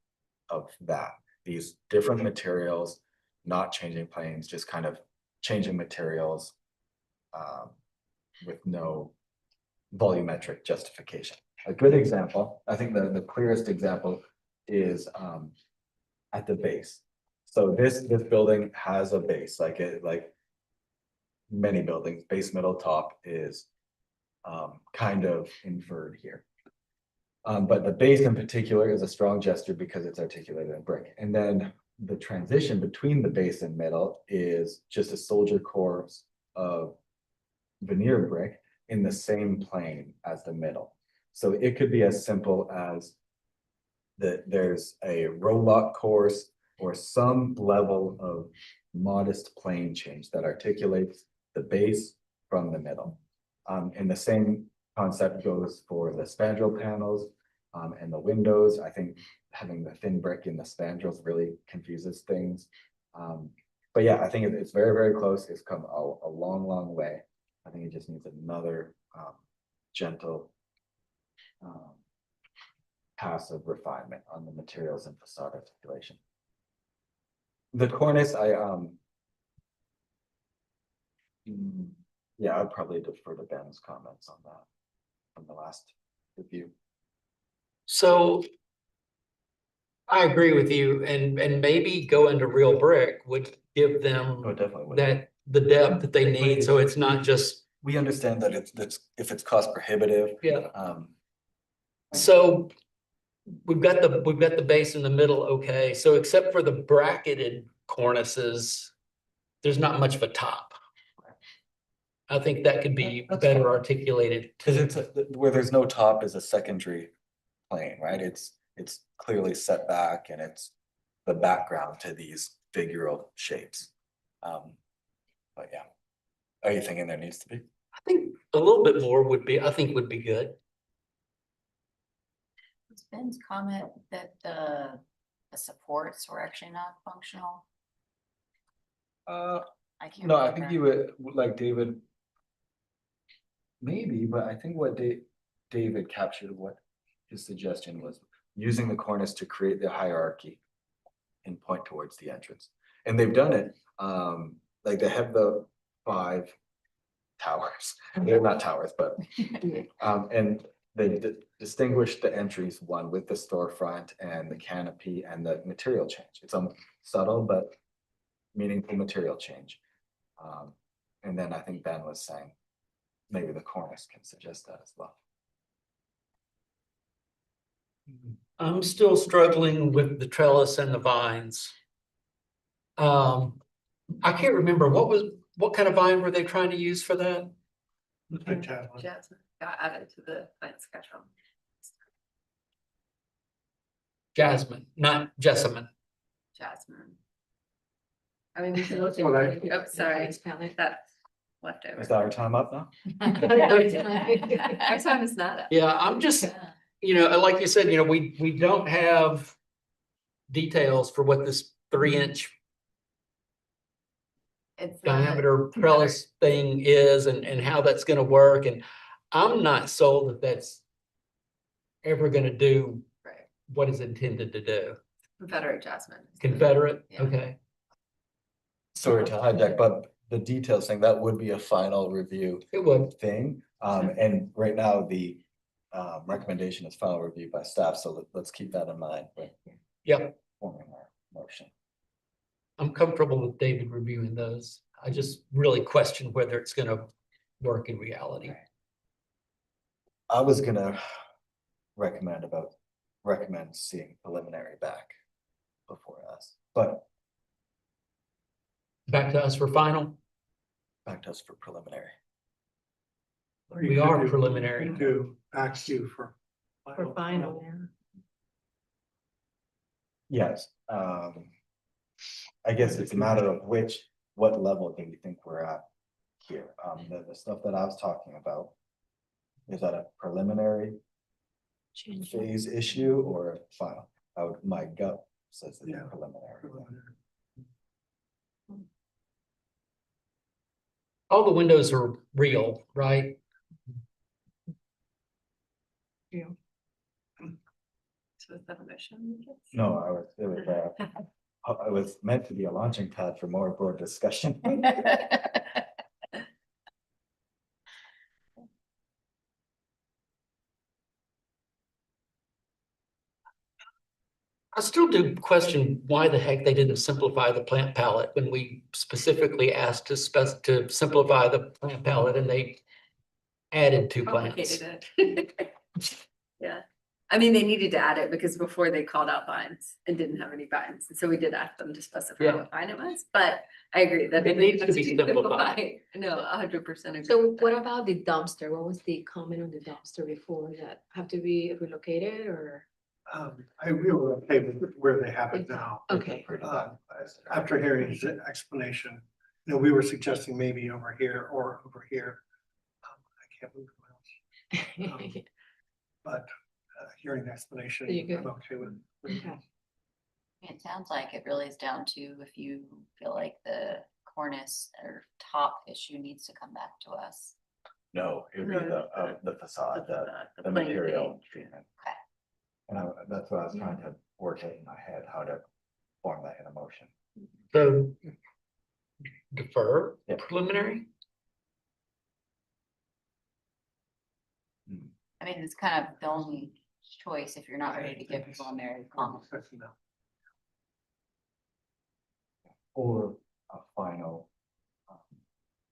of that. These different materials, not changing planes, just kind of changing materials with no volumetric justification. A good example, I think the clearest example is at the base. So this building has a base, like many buildings, base, middle, top is kind of inferred here. But the base in particular is a strong gesture because it's articulated in brick. And then the transition between the base and middle is just a soldier core of veneer brick in the same plane as the middle. So it could be as simple as that there's a row lock course or some level of modest plane change that articulates the base from the middle. And the same concept goes for the spandrel panels and the windows. I think having the thin brick in the spandrels really confuses things. But yeah, I think it's very, very close. It's come a long, long way. I think it just needs another gentle pass of refinement on the materials and facade articulation. The cornice, yeah, I'd probably defer to Ben's comments on that from the last review. So I agree with you, and maybe go into real brick would give them Oh, definitely would. that the depth that they need, so it's not just. We understand that if it's cost prohibitive. Yeah. So we've got the base in the middle, okay, so except for the bracketed cornices, there's not much of a top. I think that could be better articulated. Cause it's where there's no top is a secondary plane, right? It's clearly set back and it's the background to these figural shapes. But yeah, are you thinking there needs to be? I think a little bit more would be good. Was Ben's comment that the supports were actually not functional? I can't No, I think remember. you would, like David Maybe, but I think what David captured, what his suggestion was, using the cornice to create the hierarchy and point towards the entrance. And they've done it, like they have the 5 towers, they're not towers, but and they distinguish the entries, one with the storefront and the canopy and the material change. It's a subtle but meaningful material change. And then I think Ben was saying, maybe the cornice can suggest that as well. I'm still struggling with the trellis and the vines. I can't remember, what kind of vine were they trying to use for that? Like Jasmine. Jasmine got added to the plant schedule. Jasmine, not jessamine. Jasmine. I mean, we can look Well, at, oh, sorry, that's left over. Is that our time up now? Our time is not up. Yeah, I'm just, like you said, we don't have details for what this 3-inch It's diameter trellis thing is and how that's gonna work, and I'm not sold that that's ever gonna do Right. what is intended to do. Confederate Jasmine. Confederate, Yeah. okay. Sorry to hijack, but the details thing, that would be a final review It would. thing. And right now, the recommendation is final review by staff, so let's keep that in mind. when Yep. Forming our motion. I'm comfortable with David reviewing those. I just really question whether it's gonna work in reality. I was gonna recommend seeing preliminary back before us, but Back to us for final. back to us for preliminary. Or you We could are do- preliminary. you could Do back to you for. For final, yeah. Yes, I guess it's a matter of what level do we think we're at here? The stuff that I was talking about. Is that a preliminary Change. phase issue or a final? My gut says it's Yeah. preliminary. All the windows are real, right? So is that a motion? No, it was meant to be a launching pad for more board discussion. I still do question why the heck they didn't simplify the plant palette when we specifically asked to simplify the plant palette and they added 2 plants. Complicated it. Yeah, I mean, they needed to add it because before they called out vines and didn't have any vines, and so we did ask them to specify Yeah. what vine it was, but I agree that. It needs to be simplified. simplified. No, 100% agree. So with what that. about the dumpster? What was the comment on the dumpster before that? Have to be relocated or? We were okay with where they have it now. Okay. After hearing his explanation, we were suggesting maybe over here or over here. I can't move the mouse. But hearing the explanation, There you go. I'm okay with. Okay. It sounds like it really is down to if you feel like the cornice or top issue needs to come back to us. No, it would be the facade, the plain material paint. treatment. Okay. And that's what I was trying to work it in my head, how to form that in a motion. So defer Yeah. preliminary? I mean, it's kind of the only choice if you're not ready to give preliminary comment. Or a final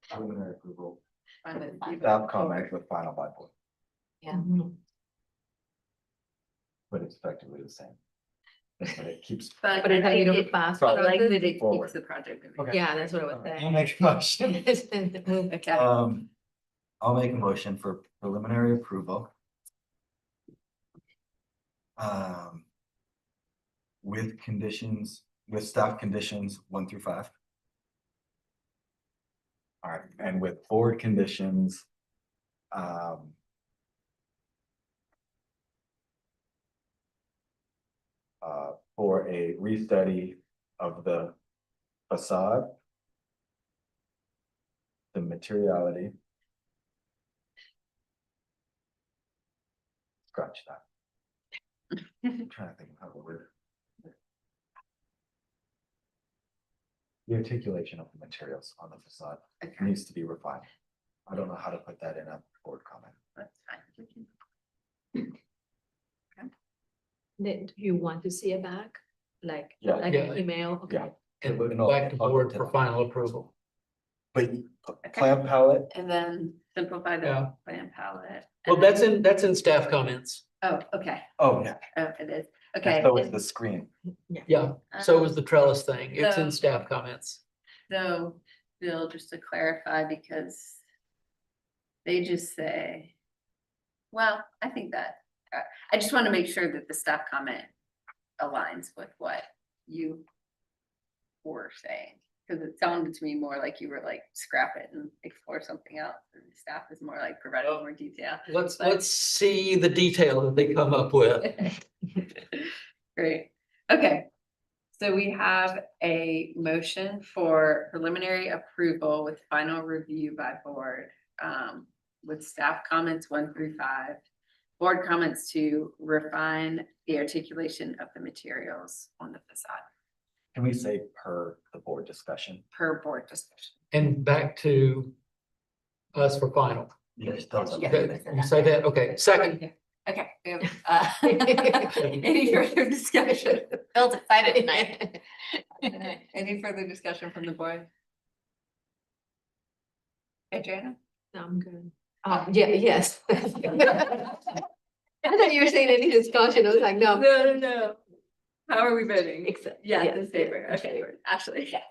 preliminary approval, Fine with you. staff comment with final by board, Yeah. but it's effectively the same. But it keeps. But it had I to like pass. I like that it Forward. keeps the project. moving. Okay. Yeah, that's what I was I'll saying. make a motion. Okay, I'll make a motion for preliminary approval. With conditions, with staff conditions 1 through 5. All right, and with board conditions. For a restudy of the facade. The materiality. Scratch that. I'm trying to think of how to word it. The articulation of the materials on the facade Okay, needs to be refined. I don't know how to put that in a board comment. that's fine. Then you want to see it back, like, Yeah. like Yeah. an email? Okay. Yeah. And But then no, back to I'll board get to for that. final approval. But plan palette, And then simplify the Yeah. plan palette. Well, and that's then- that's in staff comments. Oh, okay, oh, yeah, oh, it is, and okay. so is and, the screen. Yeah, so um, was the trellis thing. It's in so- staff comments. So, Bill, just to clarify, because they just say, well, I think that, I just want to make sure that the staff comment aligns with what you were saying. Because it sounded to me more like you were like, scrap it and explore something else, and the staff is more like providing more detail. Let's see the detail that they come up with. Great, okay. So we have a motion for preliminary approval with final review by board, with staff comments 1 through 5. Board comments to refine the articulation of the materials on the facade Can we say per the board discussion? per board discussion. And back to us for final. Yes, those are- Yeah. Okay, you say that? Okay, second. Okay, we have, any further discussion? Bill's excited tonight. Any further discussion from the board? Adriana? No, I'm good. Yeah, yes. I thought you were saying any discussion. I was like, no. No. How are we voting? Except- Yeah, yes, in favor, yes, okay, Ashley, yes.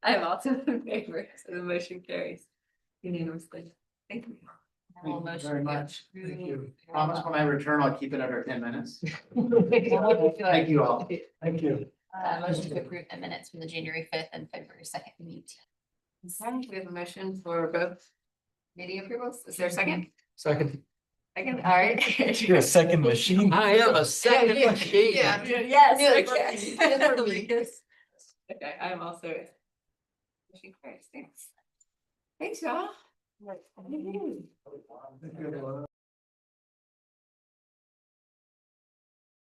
I am also in favor, so the motion carries unanimously. Thank you. Thank you very much. Thank you. Promise when I return, I'll keep it under 10 minutes. Thank you all. Thank you. Motion to approve the minutes from the January 5th and February 2nd meeting. Okay, we have a motion for both meeting approvals. Is there a second? Second. Second, all right. You're a second machine. I am a second Yeah, machine. yeah. Yes, Yeah, okay. yes, for me. Lucas. Okay, I am also. Motion carries, thanks. Thanks, y'all. Thank you.